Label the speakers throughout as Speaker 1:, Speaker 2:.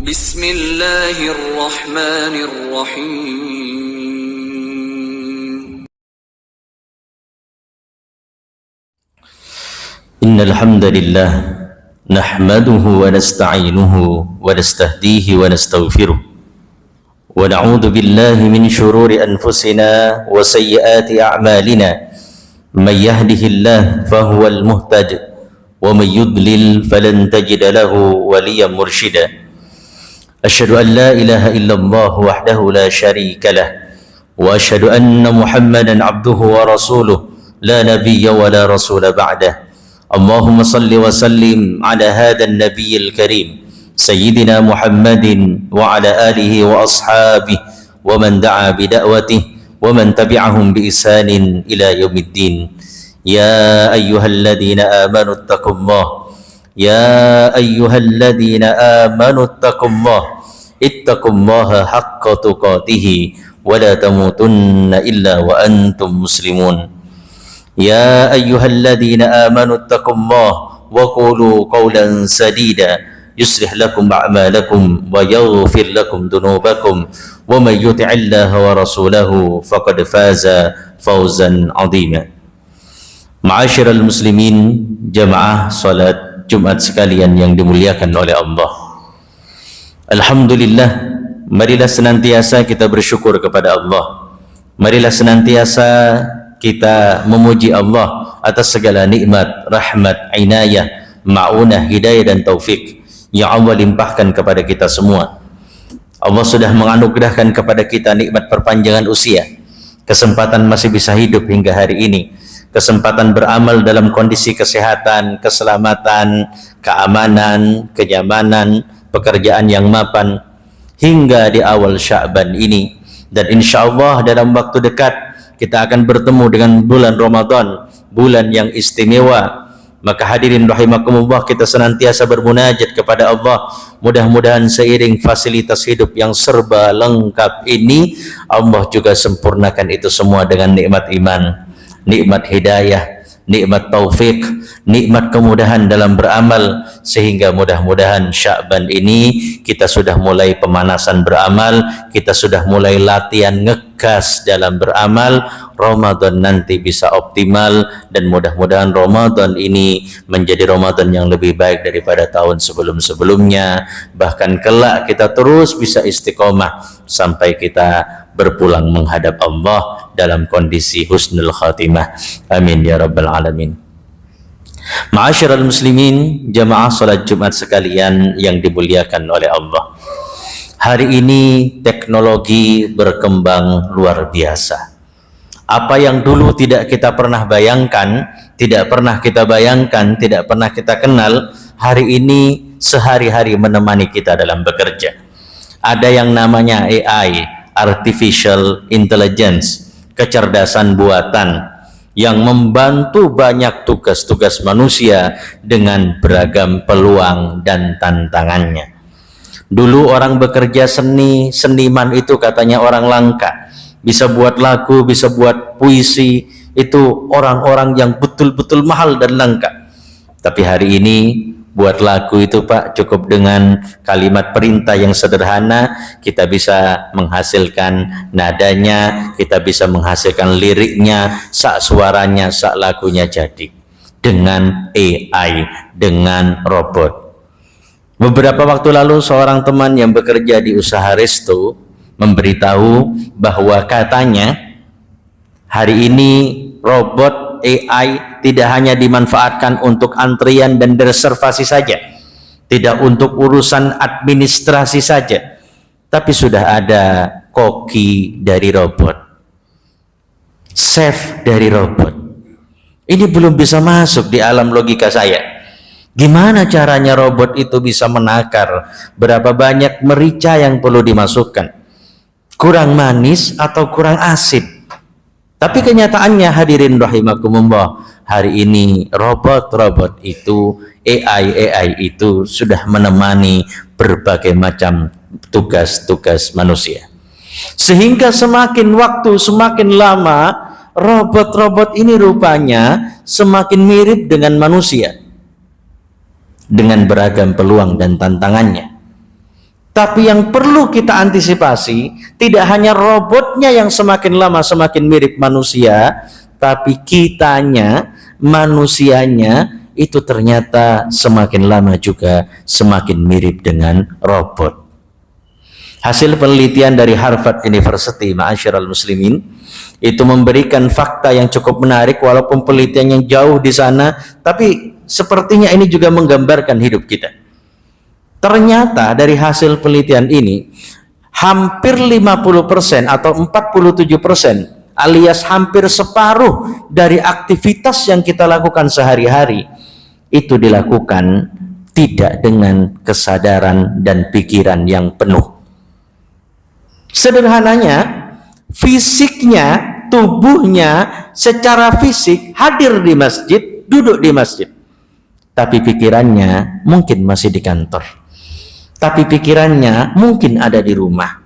Speaker 1: Bismillahirrahmanirrahim.
Speaker 2: Innal hamdalillah nahmaduhu wa nasta'inuhu wa nastahdihi wa nastaghfiruh wa na'udzu billahi min shururi anfusina wa sayyiati a'malina may yahdihillahu fahuwal muhtadi wa may yudlil falan tajida lahu waliyyan mursyida. Asyhadu an la ilaha illallah wahdahu la syarika lah wa asyhadu anna Muhammadan abduhu wa rasuluh la nabiyya wa la rasula ba'dah. Allahumma salli wa sallim ala hadha an-nabiy al-karim sayyidina Muhammadin wa ala alihi wa ashabihi wa man da'a bi da'watihi wa man tabi'ahum bi ihsanin ila yaumiddin. Ya ayyuhalladzina amanu ittaqullaha ya ayyuhalladzina amanu ittaqullaha haqqa tuqatih wa la tamutunna illa wa antum muslimun. Ya ayyuhalladzina amanu ittaqullaha wa qulu qawlan sadida yuslih lakum a'malakum wa yaghfir lakum dhunubakum wa may yuti'illaha wa rasulahu faqad faza fawzan 'azima. Ma'asyiral muslimin, jamaah salat Jumat sekalian yang dimuliakan oleh Allah. Alhamdulillah, marilah senantiasa kita bersyukur kepada Allah. Marilah senantiasa kita memuji Allah atas segala nikmat, rahmat, inayah, ma'unah, hidayah dan taufik yang Allah limpahkan kepada kita semua. Allah sudah menganugerahkan kepada kita nikmat perpanjangan usia, kesempatan masih bisa hidup hingga hari ini, kesempatan beramal dalam kondisi kesehatan, keselamatan, keamanan, kenyamanan, pekerjaan yang mapan hingga di awal Sya'ban ini. Dan insya Allah dalam waktu dekat kita akan bertemu dengan bulan Ramadan, bulan yang istimewa. Maka hadirin rahimakumullah, kita senantiasa bermunajat kepada Allah. Mudah-mudahan seiring fasilitas hidup yang serba lengkap ini, Allah juga sempurnakan itu semua dengan nikmat iman, nikmat hidayah, nikmat taufik, nikmat kemudahan dalam beramal, sehingga mudah-mudahan Sya'ban ini kita sudah mulai pemanasan beramal, kita sudah mulai latihan ngegas dalam beramal. Ramadan nanti bisa optimal, dan mudah-mudahan Ramadan ini menjadi Ramadan yang lebih baik daripada tahun sebelum-sebelumnya. Bahkan kelak kita terus bisa istiqomah sampai kita berpulang menghadap Allah dalam kondisi husnul khatimah. Amin ya rabbal alamin. Ma'asyiral muslimin, jamaah salat Jumat sekalian yang dimuliakan oleh Allah. Hari ini teknologi berkembang luar biasa. Apa yang dulu tidak kita pernah bayangkan, tidak pernah kita kenal, hari ini sehari-hari menemani kita dalam bekerja. Ada yang namanya AI, Artificial Intelligence, kecerdasan buatan, yang membantu banyak tugas-tugas manusia dengan beragam peluang dan tantangannya. Dulu orang bekerja seniman itu katanya orang langka. Bisa buat lagu, bisa buat puisi, itu orang-orang yang betul-betul mahal dan langka. Tapi hari ini buat lagu itu Pak, cukup dengan kalimat perintah yang sederhana, kita bisa menghasilkan nadanya, kita bisa menghasilkan liriknya, sak suaranya, sak lagunya jadi. Dengan AI, dengan robot. Beberapa waktu lalu seorang teman yang bekerja di usaha resto memberitahu bahwa katanya hari ini robot AI tidak hanya dimanfaatkan untuk antrian dan reservasi saja, tidak untuk urusan administrasi saja, tapi sudah ada koki dari robot, chef dari robot. Ini belum bisa masuk di alam logika saya. Gimana caranya robot itu bisa menakar berapa banyak merica yang perlu dimasukkan? Kurang manis atau kurang asin? Tapi kenyataannya hadirin rahimakumullah, hari ini robot-robot itu, AI itu sudah menemani berbagai macam tugas-tugas manusia. Sehingga semakin waktu, semakin lama, robot-robot ini rupanya semakin mirip dengan manusia, dengan beragam peluang dan tantangannya. Tapi yang perlu kita antisipasi, tidak hanya robotnya yang semakin lama semakin mirip manusia, tapi kitanya, manusianya, itu ternyata semakin lama juga semakin mirip dengan robot. Hasil penelitian dari Harvard University, ma'asyiral muslimin, itu memberikan fakta yang cukup menarik, walaupun penelitian yang jauh di sana, tapi sepertinya ini juga menggambarkan hidup kita. Ternyata dari hasil penelitian ini, hampir 50% atau 47%, alias hampir separuh dari aktivitas yang kita lakukan sehari-hari, itu dilakukan tidak dengan kesadaran dan pikiran yang penuh. Sederhananya, fisiknya, tubuhnya secara fisik hadir di masjid, duduk di masjid, tapi pikirannya mungkin masih di kantor. Tapi pikirannya mungkin ada di rumah.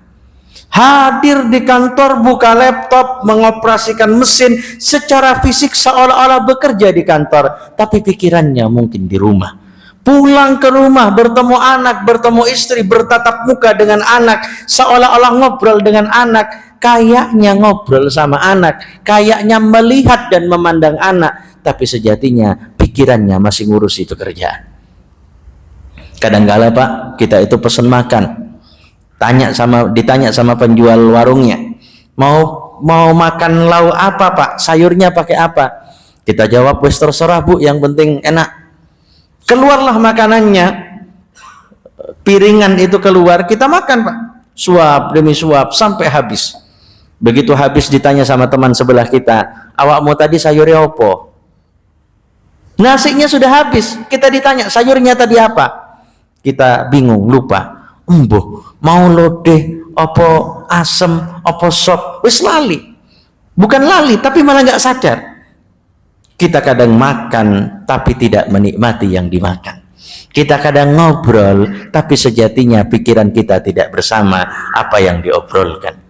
Speaker 2: Hadir di kantor, buka laptop, mengoperasikan mesin, secara fisik seolah-olah bekerja di kantor, tapi pikirannya mungkin di rumah. Pulang ke rumah, bertemu anak, bertemu istri, bertatap muka dengan anak, seolah-olah ngobrol dengan anak, kayaknya ngobrol sama anak, kayaknya melihat dan memandang anak, tapi sejatinya pikirannya masih ngurus itu kerjaan. Kadang-kala Pak, kita itu pesan makan, ditanya sama penjual warungnya, mau makan lauk apa Pak, sayurnya pakai apa? Kita jawab, wes terserah Bu, yang penting enak. Keluarlah makanannya, piringan itu keluar, kita makan Pak, suap demi suap sampai habis. Begitu habis ditanya sama teman sebelah kita, awakmu tadi sayurnya apa? Nasinya sudah habis, kita ditanya sayurnya tadi apa? Kita bingung, lupa. Mau lodeh, opo asem, opo sop, wis lali. Bukan lali, tapi malah nggak sadar. Kita kadang makan, tapi tidak menikmati yang dimakan. Kita kadang ngobrol, tapi sejatinya pikiran kita tidak bersama apa yang diobrolkan.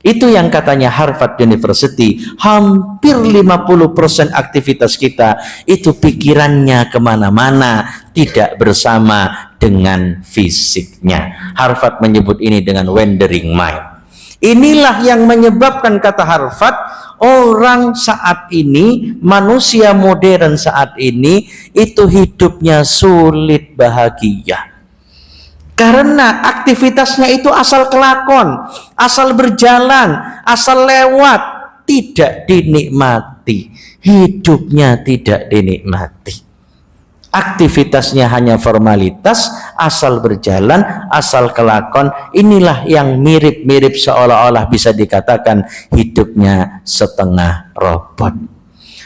Speaker 2: Itu yang katanya Harvard University, hampir 50% aktivitas kita itu pikirannya kemana-mana, tidak bersama dengan fisiknya. Harvard menyebut ini dengan wandering mind. Inilah yang menyebabkan, kata Harvard, orang saat ini, manusia modern saat ini, itu hidupnya sulit bahagia. Karena aktivitasnya itu asal kelakon, asal berjalan, asal lewat, tidak dinikmati. Hidupnya tidak dinikmati. Aktivitasnya hanya formalitas, asal berjalan, asal kelakon. Inilah yang mirip-mirip seolah-olah bisa dikatakan hidupnya setengah robot.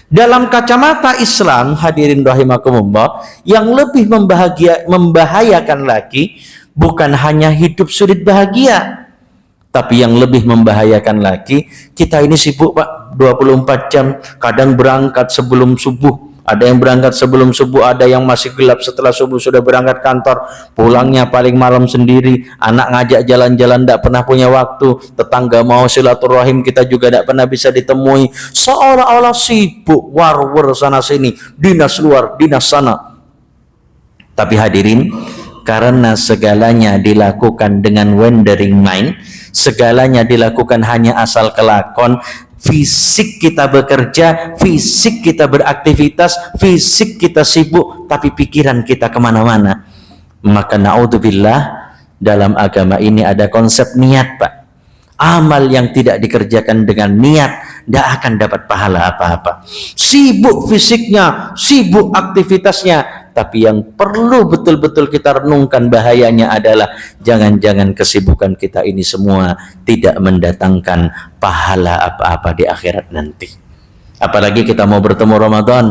Speaker 2: Dalam kacamata Islam, hadirin rahimakumullah, yang lebih membahayakan lagi, bukan hanya hidup sulit bahagia, tapi yang lebih membahayakan lagi, kita ini sibuk Pak, 24 jam, kadang berangkat sebelum subuh, ada yang berangkat sebelum subuh, ada yang masih gelap setelah subuh sudah berangkat kantor, pulangnya paling malam sendiri, anak ngajak jalan-jalan tidak pernah punya waktu, tetangga mau silaturahim kita juga tidak pernah bisa ditemui, seolah-olah sibuk war-war sana sini, dinas luar, dinas sana. Tapi hadirin, karena segalanya dilakukan dengan wandering mind, segalanya dilakukan hanya asal kelakon, fisik kita bekerja, fisik kita beraktivitas, fisik kita sibuk, tapi pikiran kita kemana-mana. Maka naudzubillah, dalam agama ini ada konsep niat Pak. Amal yang tidak dikerjakan dengan niat tidak akan dapat pahala apa-apa. Sibuk fisiknya, sibuk aktivitasnya, tapi yang perlu betul-betul kita renungkan bahayanya adalah jangan-jangan kesibukan kita ini semua tidak mendatangkan pahala apa-apa di akhirat nanti. Apalagi kita mau bertemu Ramadan,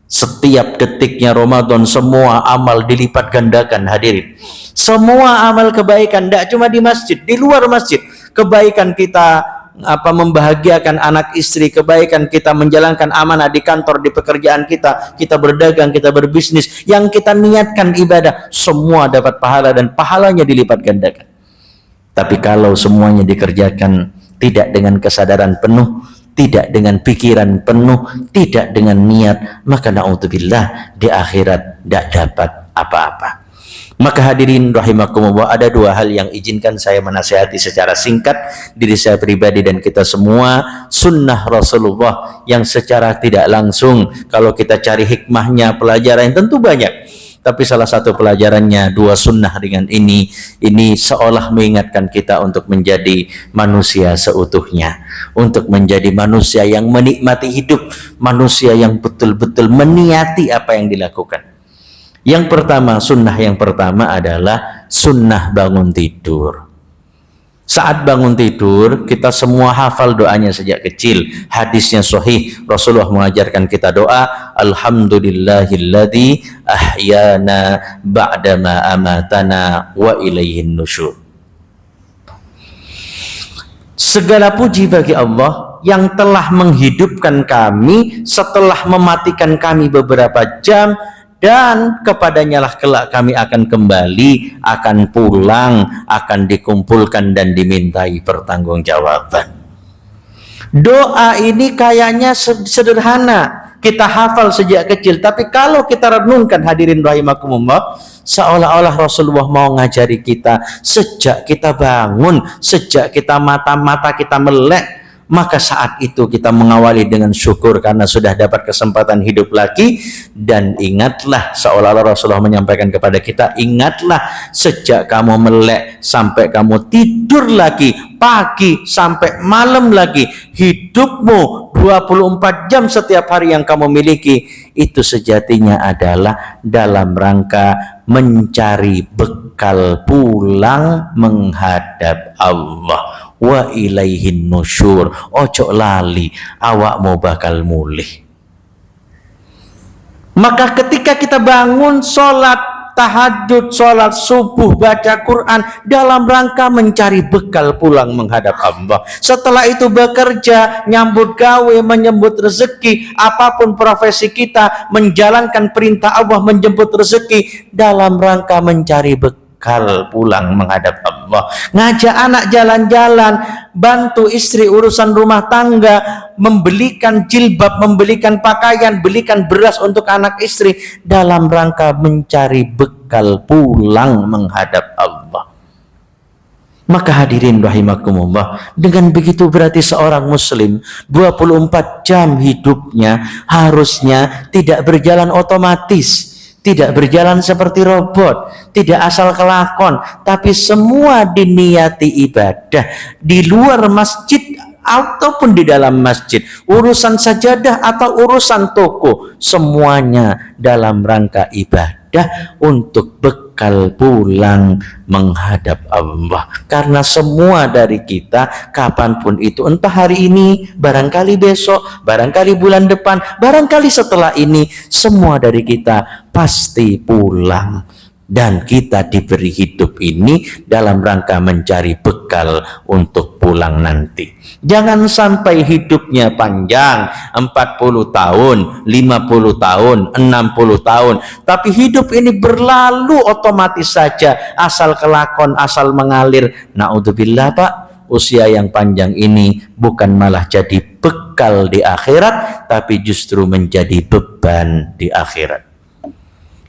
Speaker 2: setiap detiknya Ramadan semua amal dilipat gandakan hadirin. Semua amal kebaikan, tidak cuma di masjid, di luar masjid, kebaikan kita membahagiakan anak istri, kebaikan kita menjalankan amanah di kantor, di pekerjaan kita, kita berdagang, kita berbisnis, yang kita niatkan ibadah, semua dapat pahala dan pahalanya dilipat gandakan. Tapi kalau semuanya dikerjakan tidak dengan kesadaran penuh, tidak dengan pikiran penuh, tidak dengan niat, maka naudzubillah di akhirat tidak dapat apa-apa. Maka hadirin rahimakumullah, ada dua hal yang izinkan saya menasihati secara singkat diri saya pribadi dan kita semua. Sunnah Rasulullah yang secara tidak langsung, kalau kita cari hikmahnya, pelajaran tentu banyak, tapi salah satu pelajarannya dua sunnah dengan ini seolah mengingatkan kita untuk menjadi manusia seutuhnya, untuk menjadi manusia yang menikmati hidup, manusia yang betul-betul meniati apa yang dilakukan. Yang pertama, sunnah yang pertama adalah sunnah bangun tidur. Saat bangun tidur, kita semua hafal doanya sejak kecil. Hadisnya sahih, Rasulullah mengajarkan kita doa, Alhamdulillahilladzi ahyana ba'dama amatana wa ilaihin nusyur. Segala puji bagi Allah yang telah menghidupkan kami setelah mematikan kami beberapa jam, dan kepadanya lah kelak kami akan kembali, akan pulang, akan dikumpulkan dan dimintai pertanggungjawaban. Doa ini kayaknya sederhana, kita hafal sejak kecil, tapi kalau kita renungkan hadirin rahimakumullah, seolah-olah Rasulullah mau ngajari kita sejak kita bangun, sejak kita mata-mata kita melek, maka saat itu kita mengawali dengan syukur karena sudah dapat kesempatan hidup lagi. Dan ingatlah, seolah-olah Rasulullah menyampaikan kepada kita, ingatlah sejak kamu melek sampai kamu tidur lagi, pagi sampai malam lagi, hidupmu 24 jam setiap hari yang kamu miliki, itu sejatinya adalah dalam rangka mencari bekal pulang menghadap Allah. Wa ilaihin nusyur, ojo lali, awakmu bakal mulih. Maka ketika kita bangun sholat tahajud, sholat subuh, baca Quran dalam rangka mencari bekal pulang menghadap Allah. Setelah itu bekerja, nyambut gawe, menyambut rezeki, apapun profesi kita, menjalankan perintah Allah, menjemput rezeki dalam rangka mencari bekal pulang menghadap Allah. Ngajak anak jalan-jalan, bantu istri urusan rumah tangga, membelikan jilbab, membelikan pakaian, belikan beras untuk anak istri dalam rangka mencari bekal pulang menghadap Allah. Maka hadirin rahimakumullah, dengan begitu berarti seorang muslim 24 jam hidupnya harusnya tidak berjalan otomatis, tidak berjalan seperti robot, tidak asal kelakon, tapi semua diniati ibadah di luar masjid ataupun di dalam masjid, urusan sajadah atau urusan toko, semuanya dalam rangka ibadah untuk bekal pulang menghadap Allah. Karena semua dari kita kapanpun itu, entah hari ini, barangkali besok, barangkali bulan depan, barangkali setelah ini, semua dari kita pasti pulang. Dan kita diberi hidup ini dalam rangka mencari bekal untuk pulang nanti. Jangan sampai hidupnya panjang, 40 tahun, 50 tahun, 60 tahun, tapi hidup ini berlalu otomatis saja, asal kelakon, asal mengalir. Naudzubillah Pak, usia yang panjang ini bukan malah jadi bekal di akhirat, tapi justru menjadi beban di akhirat.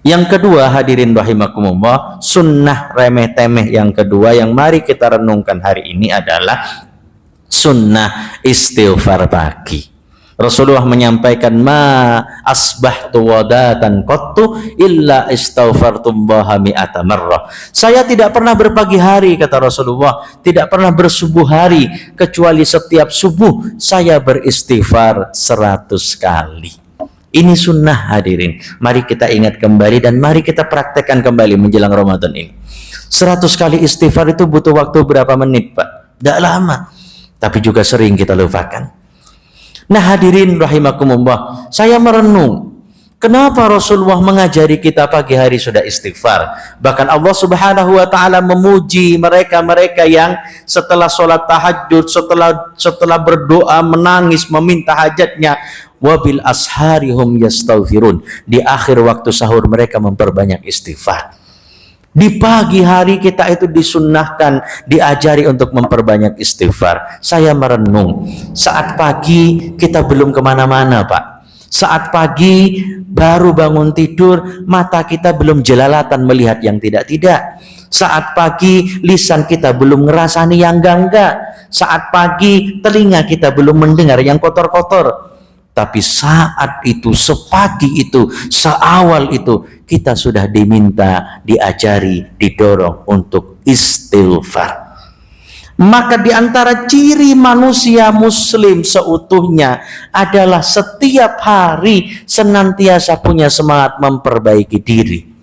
Speaker 2: Yang kedua, hadirin rahimakumullah, sunnah remeh-temeh yang kedua yang mari kita renungkan hari ini adalah sunnah istighfar pagi. Rasulullah menyampaikan, ma asbahtu wadatan qattu illa istaghfartullaha mi'ata marrah. Saya tidak pernah berpagi hari, kata Rasulullah, tidak pernah bersubuh hari, kecuali setiap subuh saya beristighfar 100 kali. Ini sunnah hadirin. Mari kita ingat kembali dan mari kita praktekkan kembali menjelang Ramadan ini. 100 kali istighfar itu butuh waktu berapa menit Pak? Tidak lama. Tapi juga sering kita lupakan. Nah hadirin rahimakumullah, saya merenung, kenapa Rasulullah mengajari kita pagi hari sudah istighfar? Bahkan Allah Subhanahu wa taala memuji mereka-mereka yang setelah sholat tahajud, setelah berdoa, menangis, meminta hajatnya, wabil asharihum yastaghfirun. Di akhir waktu sahur mereka memperbanyak istighfar. Di pagi hari kita itu disunnahkan, diajari untuk memperbanyak istighfar. Saya merenung, saat pagi kita belum kemana-mana Pak. Saat pagi baru bangun tidur, mata kita belum jelalatan melihat yang tidak-tidak. Saat pagi lisan kita belum ngerasani yang enggak. Saat pagi telinga kita belum mendengar yang kotor-kotor. Tapi saat itu, sepagi itu, seawal itu, kita sudah diminta, diajari, didorong untuk istighfar. Maka di antara ciri manusia muslim seutuhnya adalah setiap hari senantiasa punya semangat memperbaiki diri.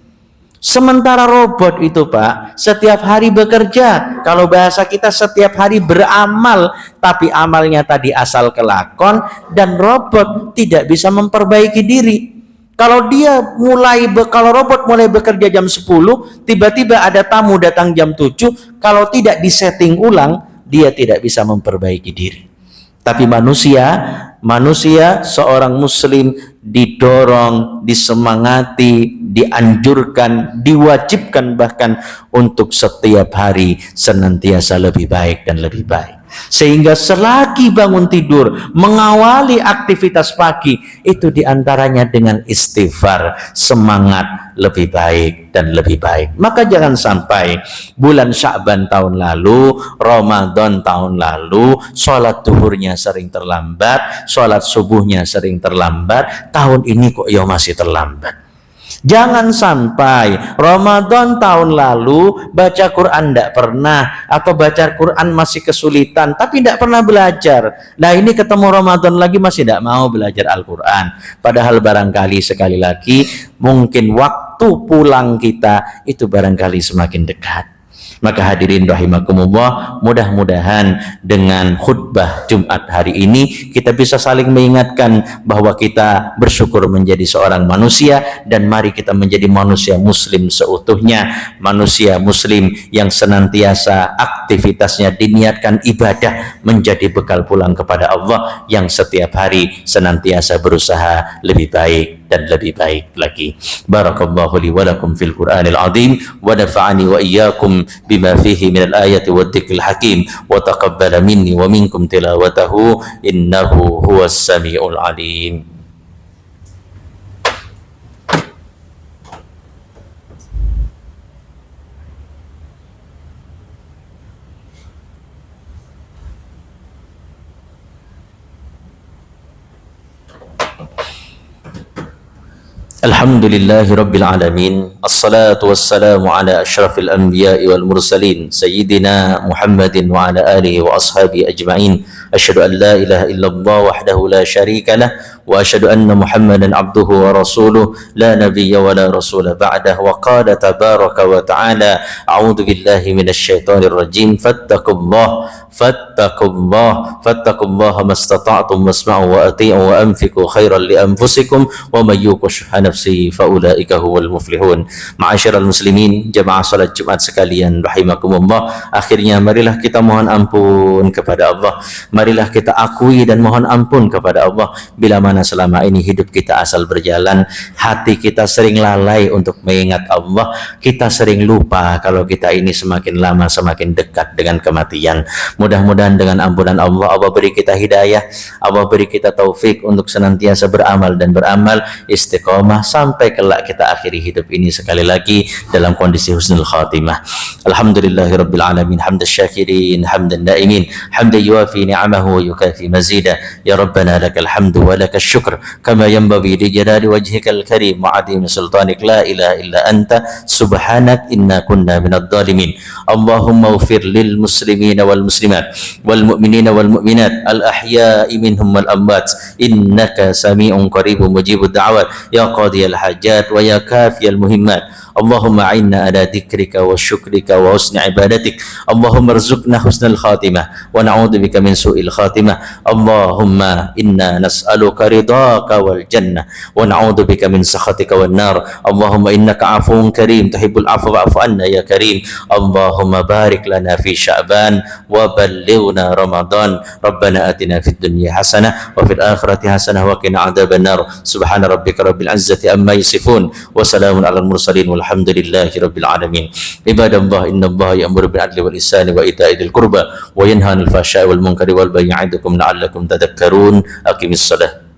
Speaker 2: Sementara robot itu Pak, setiap hari bekerja. Kalau bahasa kita setiap hari beramal, tapi amalnya tadi asal kelakon, dan robot tidak bisa memperbaiki diri. Kalau kalau robot mulai bekerja jam 10, tiba-tiba ada tamu datang jam 7, kalau tidak disetting ulang, dia tidak bisa memperbaiki diri. Tapi manusia seorang muslim didorong, disemangati, dianjurkan, diwajibkan bahkan untuk setiap hari senantiasa lebih baik dan lebih baik. Sehingga selagi bangun tidur, mengawali aktivitas pagi, itu diantaranya dengan istighfar, semangat lebih baik dan lebih baik. Maka jangan sampai bulan Sya'ban tahun lalu, Ramadan tahun lalu, sholat duhurnya sering terlambat, sholat subuhnya sering terlambat, tahun ini kok ya masih terlambat. Jangan sampai Ramadan tahun lalu baca Quran tidak pernah, atau baca Quran masih kesulitan tapi tidak pernah belajar. Nah ini ketemu Ramadan lagi masih tidak mau belajar Al-Quran. Padahal barangkali sekali lagi mungkin waktu pulang kita itu barangkali semakin dekat. Maka hadirin rahimakumullah, mudah-mudahan dengan khutbah Jumat hari ini kita bisa saling mengingatkan bahwa kita bersyukur menjadi seorang manusia, dan mari kita menjadi manusia muslim seutuhnya, manusia muslim yang senantiasa aktivitasnya diniatkan ibadah menjadi bekal pulang kepada Allah, yang setiap hari senantiasa berusaha lebih baik dan lebih baik lagi. Barakallahu li wa lakum fil Qur'anil azim wa nafa'ani wa iyyakum bima fihi minal ayati wad dzikril hakim wa taqabbala minni wa minkum tilawatahu innahu huwas samiul alim. Alhamdulillahi Rabbil Alamin. Assalatu wassalamu ala ashrafil anbiya'i wal mursalin Sayyidina Muhammadin wa ala alihi wa ashabi ajma'in. Asyhadu an la ilaha illallah wahdahu la syarika lah, wa asyhadu anna Muhammadan abduhu wa rasuluh, la nabiyya wa la rasula ba'dah. Wa qala tabaraka wa ta'ala, a'udzu billahi minasy syaithanir rajim, fattaqullaha mastata'tum wasma'u wa ati'u wa anfiqu khairan li anfusikum wa may yuqshuha nafsihi fa ulaika humul muflihun. Ma'asyiral muslimin, jamaah salat Jumat sekalian rahimakumullah, akhirnya marilah kita mohon ampun kepada Allah. Marilah kita akui dan mohon ampun kepada Allah bila mana selama ini hidup kita asal berjalan, hati kita sering lalai untuk mengingat Allah, kita sering lupa kalau kita ini semakin lama semakin dekat dengan kematian. Mudah-mudahan dengan ampunan Allah, Allah beri kita hidayah, Allah beri kita taufik untuk senantiasa beramal dan beramal istiqomah sampai kelak kita akhiri hidup ini sekali lagi dalam kondisi husnul khatimah. Alhamdulillahirabbil alamin, hamdas syakirin, hamdan naimin, hamdan yuafi ni'amahu wa yukafi mazida. Ya Rabbana lakal hamdu wa lakal syukr kama yanbaghi li jalali wajhikal karim wa 'azimi sultanik, la ilaha illa anta subhanak inna kunna minadh dhalimin. Allahumma ighfir lil muslimina wal muslimat wal mu'minina wal mu'minat al ahya'i minhum wal amwat innaka sami'un qaribun mujibud da'awat ya qadiyal hajat wa ya kafiyal muhimmat. Allahumma a'inna ala dzikrika wa syukrika wa husni ibadatik. Allahumma rzuqna husnal khatimah wa na'udzubika min su'il khatimah. Allahumma inna nas'aluka ridhaka wal jannah wa na'udzubika min sakhatika wan nar. Allahumma innaka 'afuwun karim tuhibbul 'afwa fa'fu 'anna ya karim. Allahumma barik lana fi Sya'ban wa ballighna Ramadan. Rabbana atina fid dunya hasanah wa fil akhirati hasanah wa qina 'adzaban nar. Subhana rabbika rabbil 'izzati amma yasifun wa salamun 'alal mursalin walhamdulillahi rabbil alamin. Ibadallah, innallaha ya'muru bil 'adli wal ihsani wa ita'i dzil qurba wa yanha 'anil fahsya'i wal munkari wal baghi ya'idukum la'allakum tadhakkarun. Aqimis shalah.